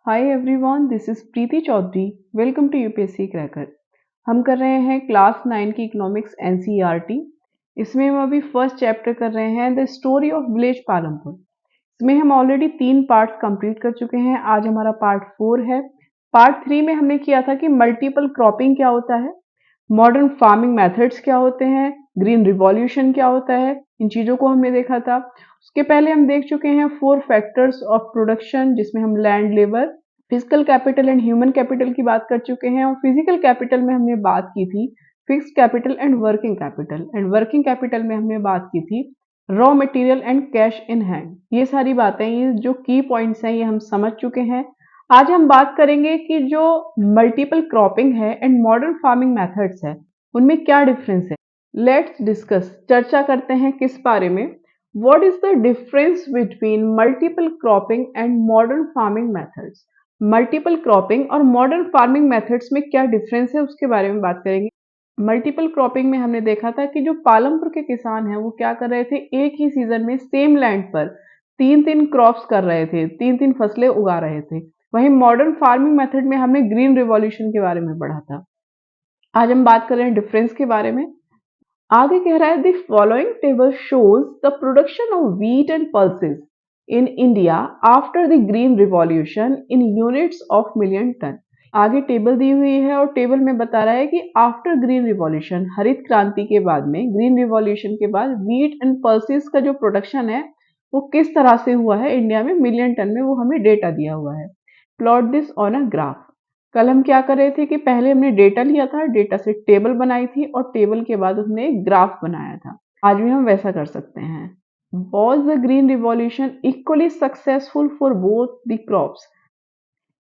Hi everyone, this is Preeti Chaudhary. Welcome to UPSC Cracker. हम कर रहे हैं क्लास 9 की इकोनॉमिक्स एनसीईआरटी। इसमें हम अभी फर्स्ट चैप्टर कर रहे हैं the story of village Palampur. इसमें हम ऑलरेडी 3 पार्ट्स कंप्लीट कर चुके हैं। आज हमारा पार्ट 4 है। पार्ट 3 में हमने किया था कि मल्टीपल क्रॉपिंग क्या होता है, मॉडर्न फार्मिंग मेथड्स क्या होते हैं, ग्रीन रिवॉल्यूशन क्या होता है, इन चीज़ों को हमने देखा था। उसके पहले हम देख चुके हैं 4 फैक्टर्स ऑफ प्रोडक्शन, जिसमें हम land, labour, physical capital and human capital की बात कर चुके हैं। और फिजिकल कैपिटल में हमने बात की थी fixed capital and working capital, and working capital में हमने बात की थी raw material and cash in hand. ये सारी बातें, ये जो की पॉइंट्स हैं, ये हम समझ चुके हैं। आज हम बात करेंगे कि जो मल्टीपल क्रॉपिंग है एंड मॉडर्न फार्मिंग मेथड्स है, उनमें क्या डिफरेंस है। लेट्स डिस्कस, चर्चा करते हैं किस बारे में। What is the difference between multiple cropping and modern farming methods. Multiple cropping और मॉडर्न फार्मिंग मेथड्स में क्या डिफरेंस है, उसके बारे में बात करेंगे। मल्टीपल क्रॉपिंग में हमने देखा था कि जो पालमपुर के किसान हैं वो क्या कर रहे थे, एक ही सीजन में सेम लैंड पर तीन तीन क्रॉप्स कर रहे थे, तीन तीन फसलें उगा रहे थे। वहीं मॉडर्न फार्मिंग मेथड में हमने ग्रीन रिवॉल्यूशन के बारे में पढ़ा था। आज हम बात कर रहे हैं डिफरेंस के बारे में। आगे कह रहा है the following table shows the production of wheat and pulses in India after the green revolution in units of million tonne. आगे टेबल दी हुई है और टेबल में बता रहा है कि आफ्टर ग्रीन रिवॉल्यूशन, हरित क्रांति के बाद में, ग्रीन रिवॉल्यूशन के बाद व्हीट एंड पल्सेस का जो प्रोडक्शन है वो किस तरह से हुआ है इंडिया में मिलियन टन में, वो हमें डेटा दिया हुआ है। Plot this on a graph. कल हम क्या कर रहे थे कि पहले हमने डेटा लिया था, डेटा से टेबल बनाई थी और टेबल के बाद उसने एक ग्राफ बनाया था। आज भी हम वैसा कर सकते हैं। Was the green revolution equally successful for both the crops.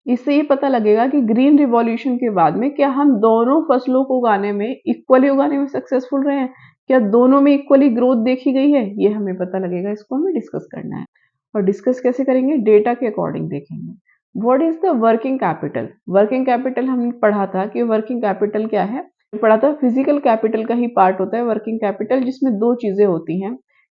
इससे ये पता लगेगा कि ग्रीन रिवॉल्यूशन के बाद में क्या हम दोनों फसलों को उगाने में, इक्वली उगाने में सक्सेसफुल रहे हैं, क्या दोनों में इक्वली ग्रोथ देखी गई है, ये हमें पता लगेगा। इसको हमें डिस्कस करना है। और डिस्कस कैसे करेंगे, डेटा के अकॉर्डिंग देखेंगे। What is the working capital. Working capital हमने पढ़ा था कि वर्किंग कैपिटल क्या है, पढ़ा था फिजिकल कैपिटल का ही पार्ट होता है वर्किंग कैपिटल, जिसमें दो चीजें होती हैं,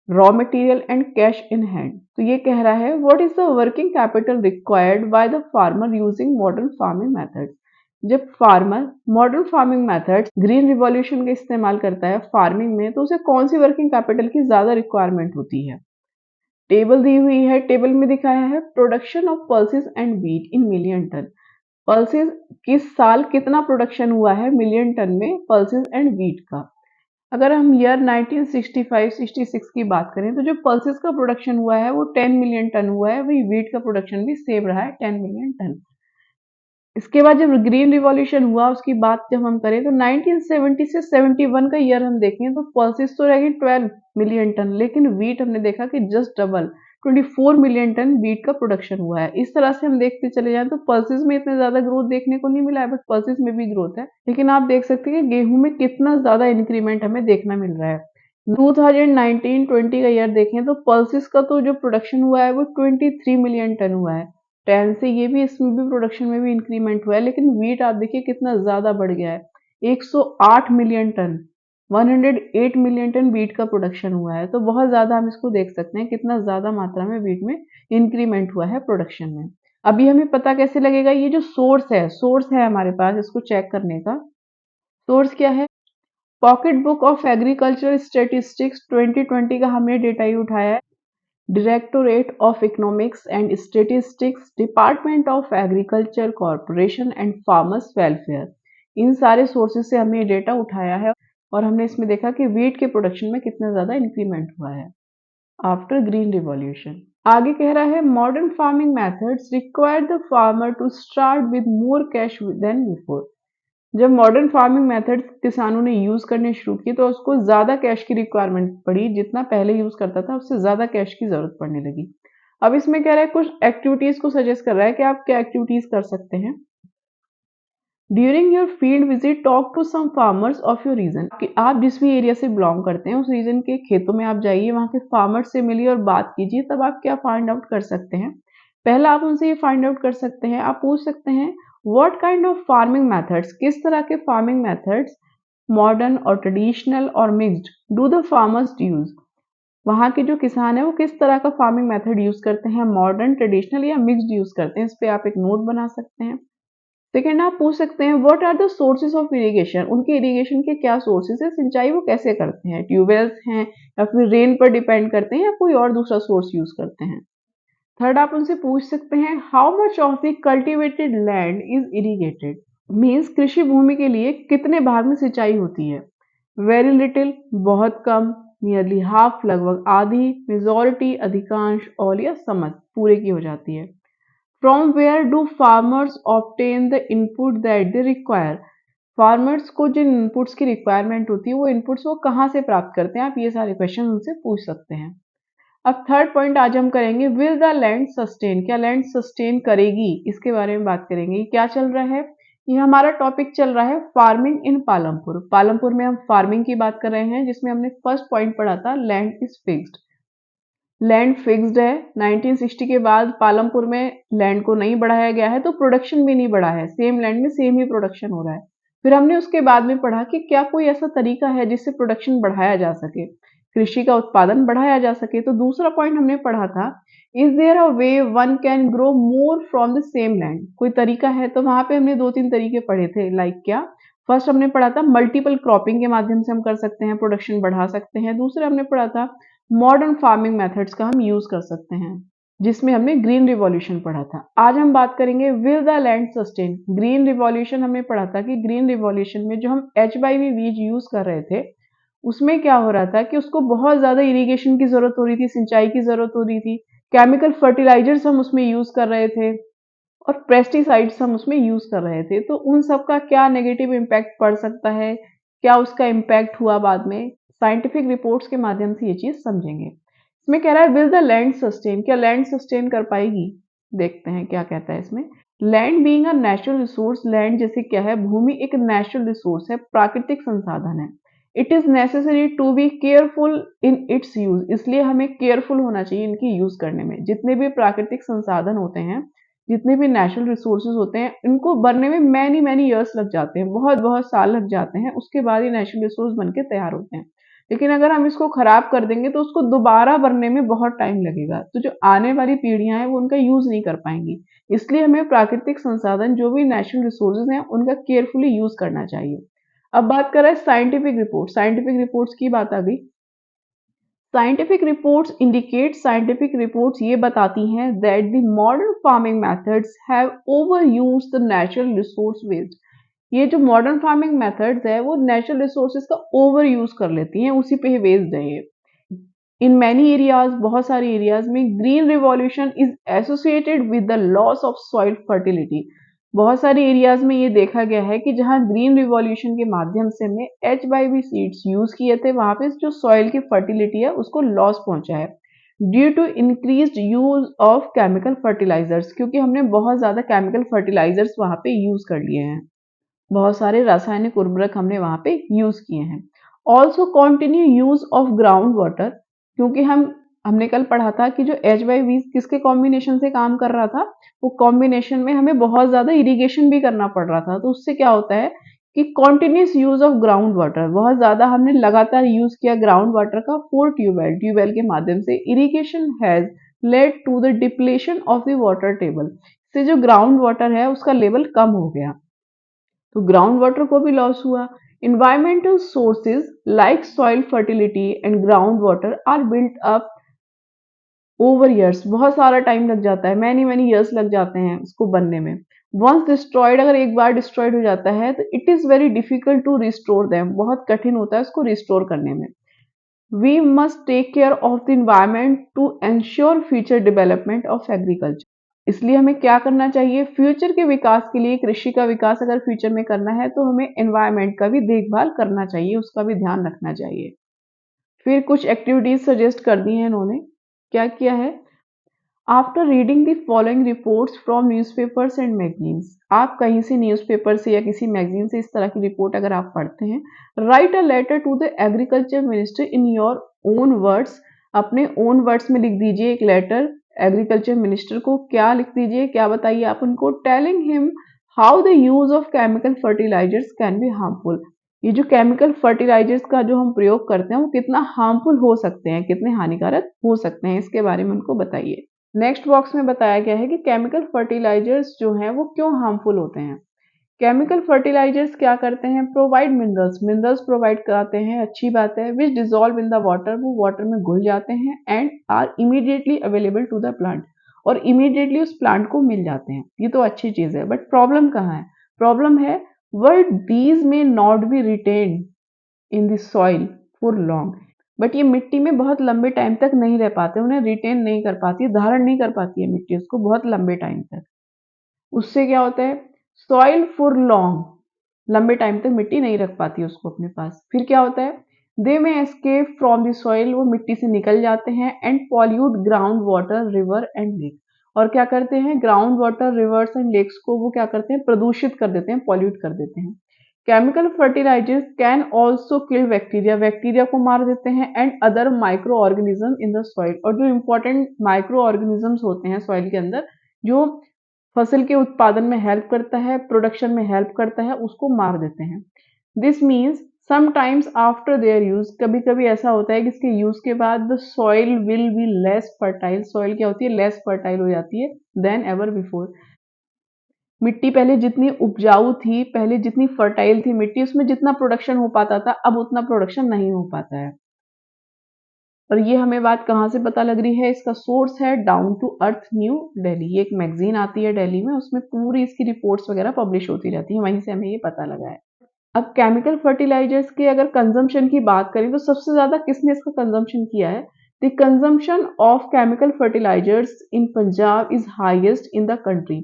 raw material and cash in hand. तो ये कह रहा है what is the working capital required by the farmer using modern farming methods. जब farmer modern farming methods, green revolution का इस्तेमाल करता है फार्मिंग में, तो उसे कौन सी वर्किंग कैपिटल की ज्यादा रिक्वायरमेंट होती है। टेबल दी हुई है, टेबल में दिखाया है production of pulses and wheat in million tonne. Pulses किस साल कितना प्रोडक्शन हुआ है मिलियन टन में पल्सेस एंड व्हीट का। अगर हम ईयर 1965-66 की बात करें तो जो पल्सेस का प्रोडक्शन हुआ है वो 10 मिलियन टन हुआ है, वही व्हीट का प्रोडक्शन भी सेम रहा है 10 मिलियन टन। इसके बाद जब ग्रीन रिवॉल्यूशन हुआ उसकी बात जब हम करें तो 1970 से 71 का ईयर हम देखें तो पल्सेस तो रहेगी 12 मिलियन टन, लेकिन व्हीट हमने देखा कि just double 24 million tonne wheat का प्रोडक्शन हुआ है। इस तरह से हम देखते चले जाएं तो पल्सेस में इतना ज्यादा ग्रोथ देखने को नहीं मिला है, बट पल्सेस में भी ग्रोथ है। लेकिन आप देख सकते हैं कि गेहूं में कितना ज्यादा इंक्रीमेंट हमें देखना मिल रहा है। 2019-20 का ईयर देखें तो पल्सेस का तो जो प्रोडक्शन हुआ है वो 23 मिलियन टन हुआ है। 10 से ये भी, इसमें भी प्रोडक्शन में भी इंक्रीमेंट हुआ है, लेकिन व्हीट आप देखिए कितना ज्यादा बढ़ गया है, 108 million tonne, 108 million tonne wheat का प्रोडक्शन हुआ है। तो बहुत ज्यादा हम इसको देख सकते हैं कितना ज्यादा मात्रा में व्हीट में इंक्रीमेंट हुआ है प्रोडक्शन में। अभी हमें पता कैसे लगेगा, ये जो सोर्स है हमारे पास, इसको चेक करने का सोर्स क्या है। Pocket book of agriculture statistics 2020 का हमने डेटा ही उठाया है। Directorate of economics and statistics, department of agriculture, corporation and farmers welfare, इन सारे सोर्सेज से हमने डेटा उठाया है और हमने इसमें देखा कि व्हीट के प्रोडक्शन में कितना ज्यादा इंक्रीमेंट हुआ है आफ्टर ग्रीन रिवॉल्यूशन। आगे कह रहा है modern farming methods require the farmer to start with more cash than before. जब मॉडर्न फार्मिंग मेथड्स किसानों ने यूज करने शुरू किए तो उसको ज्यादा कैश की रिक्वायरमेंट पड़ी, जितना पहले यूज करता था उससे ज्यादा कैश की जरूरत पड़ने लगी। अब इसमें कह रहा है कुछ एक्टिविटीज को सजेस्ट कर रहा है कि आप क्या एक्टिविटीज कर सकते हैं। During your field visit talk to some farmers of your region. कि आप जिस भी एरिया से बिलोंग करते हैं उस रीजन के खेतों में आप जाइए, वहां के फार्मर्स से मिलिए और बात कीजिए। तब आप क्या फाइंड आउट कर सकते हैं, पहला आप उनसे ये फाइंड आउट कर सकते हैं, आप पूछ सकते हैं what kind of farming methods, किस तरह के फार्मिंग मेथड्स, मॉडर्न और ट्रेडिशनल और mixed, do the farmers use, वहाँ के जो किसान है वो किस तरह का फार्मिंग मेथड यूज करते हैं, मॉडर्न, ट्रेडिशनल या मिक्स्ड यूज करते हैं। इस पे आप एक नोट बना सकते हैं। सेकेंड, आप पूछ सकते हैं what are the sources of irrigation, उनके इरिगेशन के क्या सोर्सेज है, सिंचाई वो कैसे करते हैं, ट्यूबवेल्स हैं या फिर रेन पर डिपेंड करते हैं या कोई और दूसरा सोर्स यूज करते हैं। थर्ड, आप उनसे पूछ सकते हैं how much of the cultivated land is irrigated, means कृषि भूमि के लिए कितने भाग में सिंचाई होती है। वेरी लिटिल, बहुत कम, नियरली हाफ, लगभग आधी, मेजॉरिटी, अधिकांश, ऑल या समझ, पूरे की हो जाती है। From where do farmers obtain the input that they require, farmers को जिन इनपुट्स की रिक्वायरमेंट होती है वो इनपुट्स वो कहाँ से प्राप्त करते हैं, आप ये सारे क्वेश्चन उनसे पूछ सकते हैं। अब थर्ड पॉइंट आज हम करेंगे विल द लैंड सस्टेन, क्या लैंड सस्टेन करेगी, इसके बारे में बात करेंगे। क्या चल रहा है, ये हमारा टॉपिक चल रहा है फार्मिंग इन पालमपुर। पालमपुर में हम फार्मिंग की बात कर रहे हैं, जिसमें हमने फर्स्ट पॉइंट पढ़ा था land is fixed. Land fixed है, 1960 के बाद पालमपुर में लैंड को नहीं बढ़ाया गया है तो प्रोडक्शन भी नहीं बढ़ा है, सेम लैंड में सेम ही प्रोडक्शन हो रहा है। फिर हमने उसके बाद में पढ़ा कि क्या कोई ऐसा तरीका है जिससे प्रोडक्शन बढ़ाया जा सके, कृषि का उत्पादन बढ़ाया जा सके। तो दूसरा पॉइंट हमने पढ़ा था is there a way one can grow more from the same land, कोई तरीका है। तो वहां पे हमने दो तीन तरीके पढ़े थे, लाइक क्या, फर्स्ट हमने पढ़ा था मल्टीपल क्रॉपिंग के माध्यम से हम कर सकते हैं, प्रोडक्शन बढ़ा सकते हैं। दूसरा हमने पढ़ा था मॉडर्न फार्मिंग मेथड्स का हम यूज कर सकते हैं, जिसमें हमने ग्रीन रिवॉल्यूशन पढ़ा था। आज हम बात करेंगे will the land sustain. Green revolution हमने पढ़ा था कि ग्रीन रिवॉल्यूशन में जो हम H/V बीज यूज कर रहे थे उसमें क्या हो रहा था कि उसको बहुत ज्यादा इरिगेशन की जरूरत हो रही थी, सिंचाई की जरूरत हो रही थी, केमिकल फर्टिलाइजर्स हम उसमें यूज कर रहे थे और पेस्टिसाइड्स हम उसमें यूज कर रहे थे। तो उन सब का क्या नेगेटिव इम्पैक्ट पड़ सकता है, क्या उसका इम्पैक्ट हुआ बाद में, साइंटिफिक रिपोर्ट्स के माध्यम से ये चीज समझेंगे। इसमें कह रहा है विल द लैंड सस्टेन, क्या लैंड सस्टेन कर पाएगी। देखते हैं क्या कहता है इसमें। Land being a natural resource, land जैसे क्या है, भूमि एक नेचुरल रिसोर्स है, प्राकृतिक संसाधन है। It is necessary to be careful in its use, इसलिए हमें केयरफुल होना चाहिए इनकी यूज करने में। जितने भी प्राकृतिक संसाधन होते हैं, जितने भी नेचुरल रिसोर्सेज होते हैं, इनको बनने में मैनी मैनी ईयर्स लग जाते हैं, बहुत बहुत साल लग जाते हैं, उसके बाद ये नेचुरल रिसोर्स बन के तैयार होते हैं। लेकिन अगर हम इसको खराब कर देंगे तो उसको दोबारा बनने में बहुत टाइम लगेगा, तो जो आने वाली पीढ़ियां हैं वो उनका यूज नहीं कर पाएंगी। इसलिए हमें प्राकृतिक संसाधन जो भी नेचुरल रिसोर्सेज हैं उनका केयरफुली यूज करना चाहिए। अब बात कर रहे हैं साइंटिफिक रिपोर्ट, साइंटिफिक रिपोर्ट्स की बात आ गई। Scientific reports indicate, scientific reports ये बताती हैं that the modern farming methods have over used the natural resource waste, ये जो मॉडर्न फार्मिंग मेथड्स है वो नेचुरल रिसोर्सेज का ओवर यूज कर लेती हैं, उसी पे ही वेस्ड है ये। इन मैनी एरियाज, बहुत सारे एरियाज में green revolution is associated with the loss of soil fertility. बहुत सारे एरियाज में ये देखा गया है कि जहां ग्रीन रिवॉल्यूशन के माध्यम से हमने H/V सीड्स यूज किए थे, वहां पे जो सॉइल की फर्टिलिटी है उसको लॉस पहुंचा है due to increased use of chemical fertilisers, क्योंकि हमने बहुत ज्यादा केमिकल फर्टिलाइजर्स वहां पे यूज कर लिए हैं, बहुत सारे रासायनिक उर्वरक हमने वहां पे यूज किए हैं। Also continue use of ground water, क्योंकि हमने कल पढ़ा था कि जो H/V किसके कॉम्बिनेशन से काम कर रहा था, वो कॉम्बिनेशन में हमें बहुत ज्यादा इरिगेशन भी करना पड़ रहा था। तो उससे क्या होता है कि continuous use of ground water, बहुत ज्यादा हमने लगातार यूज किया ग्राउंड वाटर का फॉर ट्यूबवेल, ट्यूबवेल के माध्यम से irrigation has led to the depletion of the water table, से जो ग्राउंड वाटर है उसका लेवल कम हो गया, तो ग्राउंड वाटर को भी लॉस हुआ। Environmental sources like soil fertility and ground water are built up over years, बहुत सारा टाइम लग जाता है, मैनी मैनी ईयर्स लग जाते हैं उसको बनने में। वंस डिस्ट्रॉयड, अगर एक बार डिस्ट्रॉयड हो जाता है तो it is very difficult to restore them, बहुत कठिन होता है उसको रिस्टोर करने में। We must take care of the environment to ensure future development of agriculture, इसलिए हमें क्या करना चाहिए, फ्यूचर के विकास के लिए, कृषि का विकास अगर फ्यूचर में करना है तो हमें एनवायरमेंट का भी देखभाल करना चाहिए, उसका भी ध्यान रखना चाहिए। फिर कुछ एक्टिविटीज सजेस्ट कर दी हैं इन्होंने। क्या किया है, after reading the following reports from newspapers and magazines, आप कहीं से न्यूज़पेपर से या किसी मैगजीन से इस तरह की रिपोर्ट अगर आप पढ़ते हैं, write a letter to the agriculture minister in your own words, अपने ओन वर्ड्स में लिख दीजिए एक लेटर एग्रीकल्चर मिनिस्टर को। क्या लिख दीजिए, क्या बताइए आप उनको, telling him how the use of chemical fertilisers can be harmful, ये जो केमिकल फर्टिलाइजर्स का जो हम प्रयोग करते हैं वो कितना हार्मफुल हो सकते हैं, कितने हानिकारक हो सकते हैं, इसके बारे में उनको बताइए। नेक्स्ट बॉक्स में बताया गया है कि केमिकल फर्टिलाइजर्स जो हैं वो क्यों हार्मफुल होते हैं। केमिकल फर्टिलाइजर्स क्या करते हैं, प्रोवाइड मिनरल्स, मिनरल्स प्रोवाइड कराते हैं, अच्छी बात है, which dissolve in the water, वो वाटर में घुल जाते हैं, and are immediately available to the plant, और इमीडिएटली उस प्लांट को मिल जाते हैं। ये तो अच्छी चीज है, बट प्रॉब्लम कहाँ है? प्रॉब्लम है but these may not be retain in the soil for long, but ये मिट्टी में बहुत लंबे टाइम तक नहीं रह पाते, उन्हें रिटेन नहीं कर पाती, धारण नहीं कर पाती है मिट्टी उसको बहुत लंबे टाइम तक। उससे क्या होता है, सॉइल फॉर लॉन्ग, लंबे टाइम तक मिट्टी नहीं रख पाती उसको अपने पास। फिर क्या होता है, दे में एस्केप फ्रॉम द सॉइल, वो मिट्टी से निकल जाते हैं, and pollute ground water, river and lake, और क्या करते हैं, ground water, rivers and lakes को वो क्या करते हैं, प्रदूषित कर देते हैं, पॉल्यूट कर देते हैं। Chemical fertilisers can also kill bacteria, bacteria को मार देते हैं, and other micro organism in the soil, और जो इंपॉर्टेंट माइक्रो ऑर्गेनिजम्स होते हैं सॉइल के अंदर, जो फसल के उत्पादन में हेल्प करता है, प्रोडक्शन में हेल्प करता है, उसको मार देते हैं। This means sometimes after their use, कभी कभी ऐसा होता है कि इसके यूज के बाद the soil will be less fertile, soil क्या होती है, लेस फर्टाइल हो जाती है देन एवर बिफोर। मिट्टी पहले जितनी उपजाऊ थी, पहले जितनी फर्टाइल थी मिट्टी, उसमें जितना प्रोडक्शन हो पाता था, अब उतना प्रोडक्शन नहीं हो पाता है। और ये हमें बात कहाँ से पता लग रही है, इसका सोर्स है Down to Earth New Delhi, ये एक मैगजीन आती है दिल्ली में, उसमें पूरी इसकी रिपोर्ट्स वगैरह पब्लिश होती रहती है, वहीं से हमें ये पता लगा है। अब केमिकल फर्टिलाइजर्स के अगर कंजम्पशन की बात करें तो सबसे ज्यादा किसने इसका कंजम्पशन किया है, the consumption of chemical fertilisers in Punjab is highest in the country,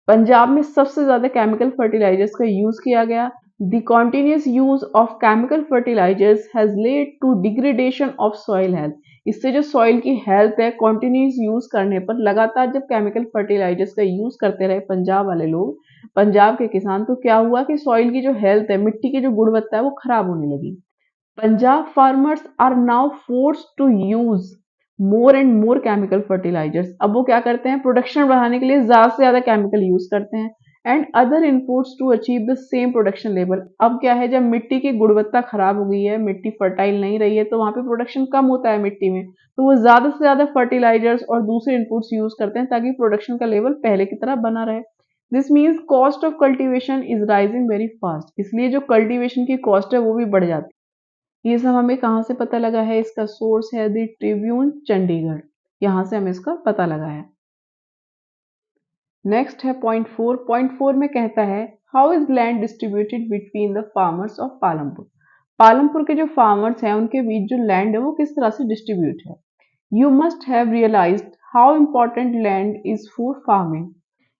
Punjab में सबसे ज्यादा केमिकल फर्टिलाइजर्स का यूज किया गया। The continuous use of chemical fertilisers has led to degradation of soil health, इससे जो सॉइल की हेल्थ है, कॉन्टिन्यूस यूज करने पर, लगातार जब केमिकल फर्टिलाइजर्स का यूज करते रहे पंजाब वाले लोग, पंजाब के किसान, तो क्या हुआ कि सॉइल की जो हेल्थ है, मिट्टी की जो गुणवत्ता है, वो खराब होने लगी। Punjab farmers are now force to use more and more chemical fertilizers, अब वो क्या करते हैं, प्रोडक्शन बढ़ाने के लिए ज्यादा से ज्यादा केमिकल यूज करते हैं, and other inputs to achieve the same production level. अब क्या है, जब मिट्टी की गुणवत्ता खराब हो गई है, मिट्टी फर्टाइल नहीं रही है, तो वहां पे प्रोडक्शन कम होता है मिट्टी में, तो वो ज्यादा से ज्यादा फर्टिलाइजर्स और दूसरे इनपुट्स यूज करते हैं ताकि प्रोडक्शन का लेवल पहले की तरह बना रहे। This means cost of cultivation is rising very fast, इसलिए जो कल्टीवेशन की कॉस्ट है वो भी बढ़ जाती है। ये सब हमें कहाँ से पता लगा है, इसका सोर्स है द ट्रिब्यून चंडीगढ़, यहाँ से हमें इसका पता लगा है। नेक्स्ट है पॉइंट फोर, पॉइंट फोर में कहता है how is land distributed between the farmers of Palampur, Palampur के जो फार्मर्स हैं उनके बीच जो लैंड है वो किस तरह से डिस्ट्रीब्यूट है। You must have realised how important land is for farming,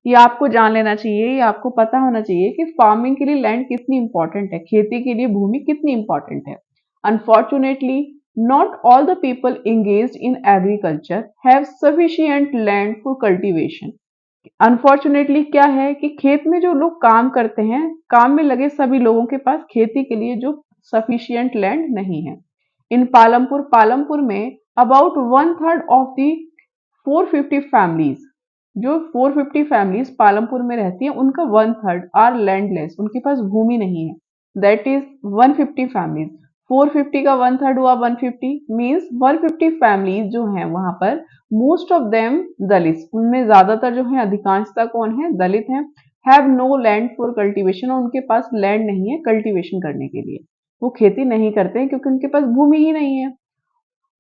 ये आपको जान लेना चाहिए, ये आपको पता होना चाहिए कि फार्मिंग के लिए लैंड कितनी इंपॉर्टेंट है, खेती के लिए भूमि कितनी इंपॉर्टेंट है। Unfortunately not all the people engaged in agriculture have sufficient land for cultivation, unfortunately क्या है कि खेत में जो लोग काम करते हैं, काम में लगे सभी लोगों के पास खेती के लिए जो सफिशिएंट लैंड नहीं है। इन पालमपुर, पालमपुर में about one third of the 450 families, जो 450 फैमिलीज पालमपुर में रहती हैं, उनका वन थर्ड आर लैंडलेस, उनके पास भूमि नहीं है। दैट इज 150 फैमिलीज, 450 का वन थर्ड हुआ 150, मीन्स 150 फैमिलीज जो हैं वहां पर, मोस्ट ऑफ देम दलित, उनमें ज्यादातर जो है, अधिकांशता कौन है, दलित हैं, have no land for cultivation, और उनके पास लैंड नहीं है कल्टीवेशन करने के लिए, वो खेती नहीं करते हैं क्योंकि उनके पास भूमि ही नहीं है।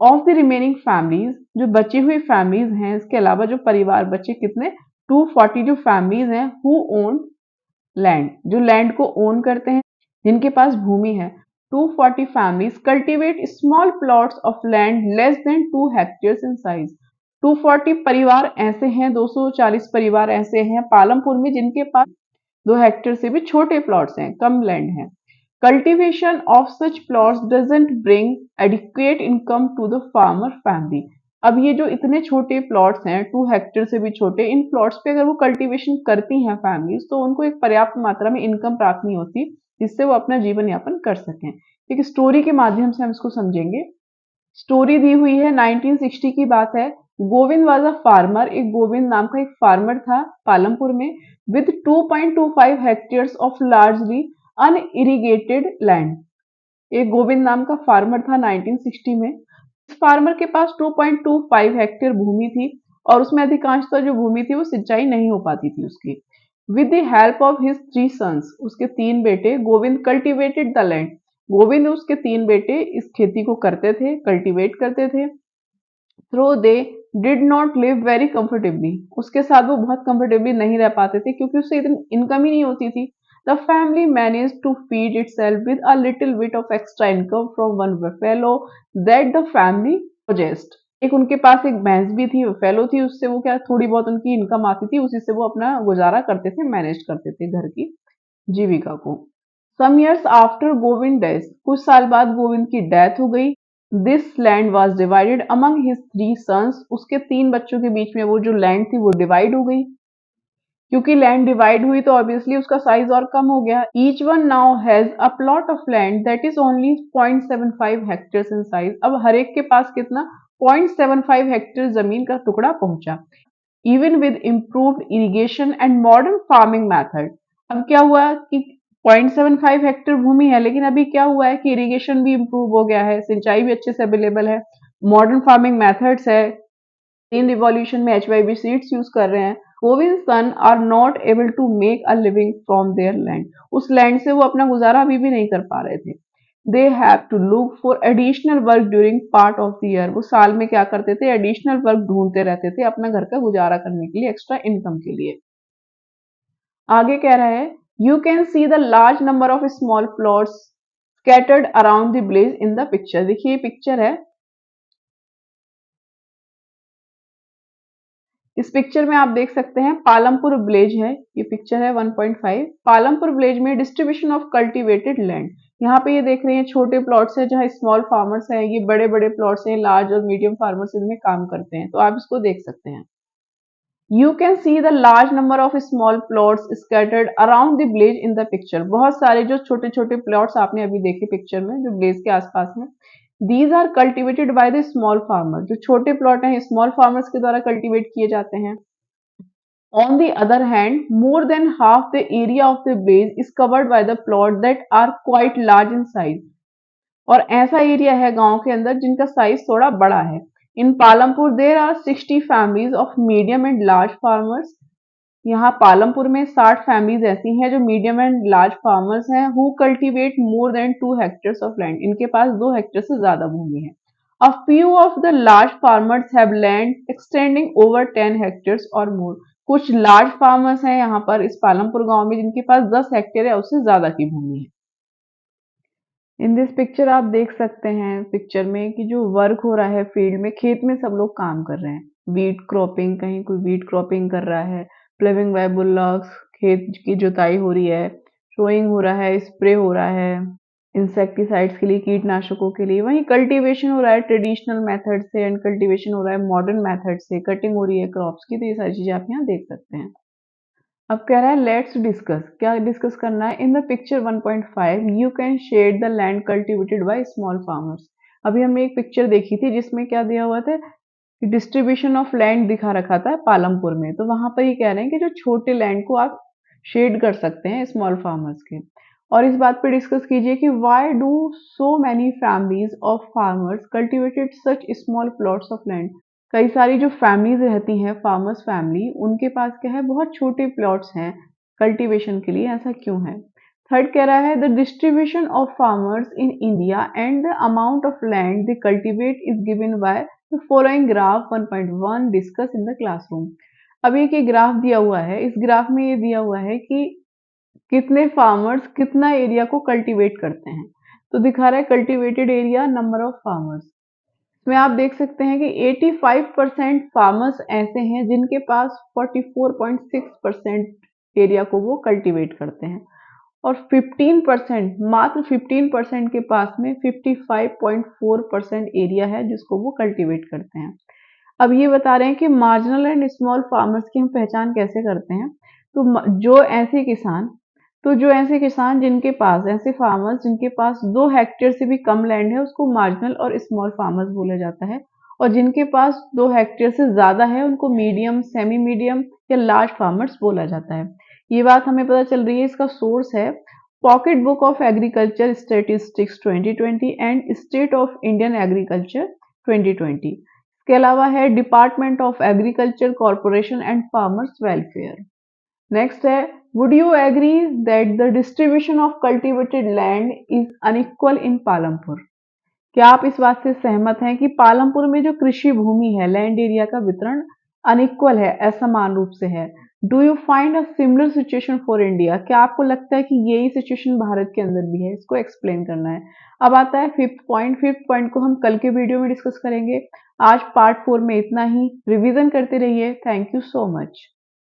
ऑफ द रिमेनिंग फैमिलीज, जो बची हुई फैमिलीज हैं, इसके अलावा जो परिवार बचे कितने, 240 जो फैमिलीज हैं हु ओन लैंड, जो लैंड को ओन करते हैं, जिनके पास भूमि है, 240 families cultivate small plots of land less than 2 hectares in size, 240 परिवार ऐसे हैं, 240 परिवार ऐसे हैं पालमपुर में जिनके पास 2 हेक्टेयर से भी छोटे प्लॉट्स हैं, कम लैंड है। Cultivation of such plots doesn't bring adequate income to the farmer family, अब ये जो इतने छोटे प्लॉट्स हैं, 2 हेक्टेयर से भी छोटे, इन प्लॉट्स पे अगर वो कल्टीवेशन करती हैं फैमिलीज, तो उनको एक पर्याप्त मात्रा में इनकम प्राप्त नहीं होती जिससे वो अपना जीवन यापन कर सकें। एक स्टोरी के माध्यम से हम इसको समझेंगे। स्टोरी दी हुई है 1960 की बात है। गोविंद वाज अ फार्मर, एक गोविंद नाम का एक फार्मर था पालमपुर में, with 2.25 hectares of largely unirrigated land, एक गोविंद नाम का फार्मर था 1960 में। इस फार्मर के पास 2.25 हेक्टेयर भूमि थी और उसमें अधिकांशतः जो भूमि थी वो सिंचाई नहीं हो पाती थी उसकी। With the help of his 3 sons, उसके 3 बेटे, Govind cultivated the land. Govind उसके 3 बेटे इस खेती को करते थे, कल्टीवेट करते थे। Though they did not live very comfortably, उसके साथ वो बहुत कंफर्टेबली नहीं रह पाते थे क्योंकि उससे इतनी इनकम ही नहीं होती थी। The family manage to feed it self with a little bit of extra income from one fellow that the family possessed. एक उनके पास एक भैंस भी थी, फेलो थी, उससे वो क्या थोड़ी बहुत उनकी इनकम आती थी, उसी से वो अपना गुजारा करते थे, मैनेज करते थे घर की जीविका को। Some years after Govind death, कुछ साल बाद गोविंद की डेथ हो गई। This land was divided among his 3 sons, उसके 3 बच्चों के बीच में वो जो लैंड थी वो डिवाइड हो गई। क्योंकि लैंड डिवाइड हुई तो ऑब्वियसली उसका साइज और कम हो गया। Each one now has a plot of land that is only 0.75 hectare in size. अब हर एक के पास कितना, 0.75 हेक्टेयर जमीन का टुकड़ा पहुंचा। Even with improved irrigation and modern farming method. अब क्या हुआ कि 0.75 हेक्टेयर भूमि है, लेकिन अभी क्या हुआ है कि इरिगेशन भी इम्प्रूव हो गया है, सिंचाई भी अच्छे से अवेलेबल है, मॉडर्न फार्मिंग मेथड्स है, ग्रीन रिवॉल्यूशन में HYB सीड्स यूज कर रहे हैं। Govind son are not able to make a living from their land, उस लैंड से वो अपना गुजारा अभी भी नहीं कर पा रहे थे। They have to look for additional work during part of the year, वो साल में क्या करते थे, एडिशनल वर्क ढूंढते रहते थे अपना घर का गुजारा करने के लिए, एक्स्ट्रा इनकम के लिए। आगे कह रहा है, you can see the large number of small plots scattered around the village in the picture. देखिए ये पिक्चर है, इस पिक्चर में आप देख सकते हैं पालमपुर विलेज है, ये पिक्चर है 1.5। पालमपुर विलेज में डिस्ट्रीब्यूशन ऑफ कल्टीवेटेड लैंड, यहाँ पे ये देख रहे हैं छोटे प्लॉट्स है जहाँ स्मॉल फार्मर्स हैं, ये बड़े बड़े प्लॉट्स हैं, लार्ज और मीडियम फार्मर्स इनमें काम करते हैं, तो आप इसको देख सकते हैं। You can see the large number of small plots scattered around the village in the picture. बहुत सारे जो छोटे छोटे प्लॉट्स आपने अभी देखे पिक्चर में जो विलेज के आसपास में, these are cultivated by the small farmer, जो छोटे प्लॉट हैं स्मॉल फार्मर्स के द्वारा कल्टीवेट किए जाते हैं। On the other hand, more than half the area of the base is covered by the plot that are quite large in size. और ऐसा एरिया है गांव के अंदर जिनका साइज थोड़ा बड़ा है। In Palampur there are 60 families of medium and large farmers. यहाँ पालमपुर में 60 फैमिलीज ऐसी हैं जो मीडियम एंड लार्ज फार्मर्स हैं, who cultivate more than 2 hectares of land, इनके पास 2 हेक्टेयर से ज्यादा भूमि है। A few of the large farmers have land extending over 10 hectares or more. कुछ लार्ज फार्मर्स हैं यहाँ पर इस पालमपुर गांव में जिनके पास 10 हेक्टेयर या उससे ज्यादा की भूमि है। इन दिस पिक्चर आप देख सकते हैं पिक्चर में कि जो वर्क हो रहा है फील्ड में, खेत में सब लोग काम कर रहे हैं। वीट क्रॉपिंग, कहीं कोई वीट क्रॉपिंग कर रहा है, प्लविंग बाय बुलॉक्स, खेत की जुताई हो रही है, सोइंग हो रहा है, स्प्रे हो रहा है इंसेक्टिसाइड्स के लिए, कीटनाशकों के लिए। वहीं कल्टीवेशन हो रहा है ट्रेडिशनल मेथड से एंड कल्टीवेशन हो रहा है मॉडर्न मेथड से, कटिंग हो रही है क्रॉप्स की, तो ये सारी चीजें आप यहाँ देख सकते हैं। अब कह रहा है लेट्स डिस्कस, क्या डिस्कस करना है। In the picture 1.5 you can shade the land cultivated by small farmers. अभी हमने एक पिक्चर देखी थी जिसमें क्या दिया हुआ था, डिस्ट्रीब्यूशन ऑफ लैंड दिखा रखा था पालमपुर में, तो वहां पर ये कह रहे हैं कि जो छोटे लैंड को आप शेड कर सकते हैं स्मॉल फार्मर्स के। और इस बात पे डिस्कस कीजिए कि why do so many families of farmers cultivated such small plots of land. कई सारी जो फैमिलीज रहती हैं फार्मर्स फैमिली, उनके पास क्या है, बहुत छोटे प्लॉट्स हैं कल्टीवेशन के लिए, ऐसा क्यों है। थर्ड कह रहा है the distribution of farmers in India and the amount of land they cultivate is given by the following graph 1.1 discuss in the classroom. अब एक ग्राफ दिया हुआ है, इस ग्राफ में ये दिया हुआ है कि कितने फार्मर्स कितना एरिया को कल्टीवेट करते हैं। तो दिखा रहा है cultivated area, number of farmers. इसमें आप देख सकते हैं कि 85% फार्मर्स ऐसे हैं जिनके पास 44.6% एरिया को वो कल्टीवेट करते हैं, और 15%, मात्र 15% के पास में 55.4% एरिया है जिसको वो कल्टीवेट करते हैं। अब ये बता रहे हैं कि मार्जिनल एंड स्मॉल फार्मर्स की हम पहचान कैसे करते हैं। तो जो ऐसे किसान जिनके पास, ऐसे फार्मर्स जिनके पास 2 हेक्टेयर से भी कम लैंड है, उसको मार्जिनल और स्मॉल फार्मर्स बोला जाता है। और जिनके पास 2 हेक्टेयर से ज्यादा है उनको मीडियम, सेमी मीडियम या लार्ज फार्मर्स बोला जाता है। ये बात हमें पता चल रही है, इसका सोर्स है pocket book of agriculture statistics 2020 and state of Indian agriculture 2020। इसके अलावा है department of agriculture corporation and farmers welfare. Next है, would you agree that the distribution of cultivated land is unequal in Palampur? क्या आप इस बात से सहमत हैं कि पालमपुर में जो कृषि भूमि है, लैंड एरिया का वितरण अनइक्वल है, असमान रूप से है? Do you find a similar situation for India? क्या आपको लगता है कि यही सिचुएशन भारत के अंदर भी है? इसको एक्सप्लेन करना है। अब आता है फिफ्थ पॉइंट को हम कल के वीडियो में डिस्कस करेंगे। आज पार्ट 4 में इतना ही। रिवीजन करते रहिए। Thank you so much.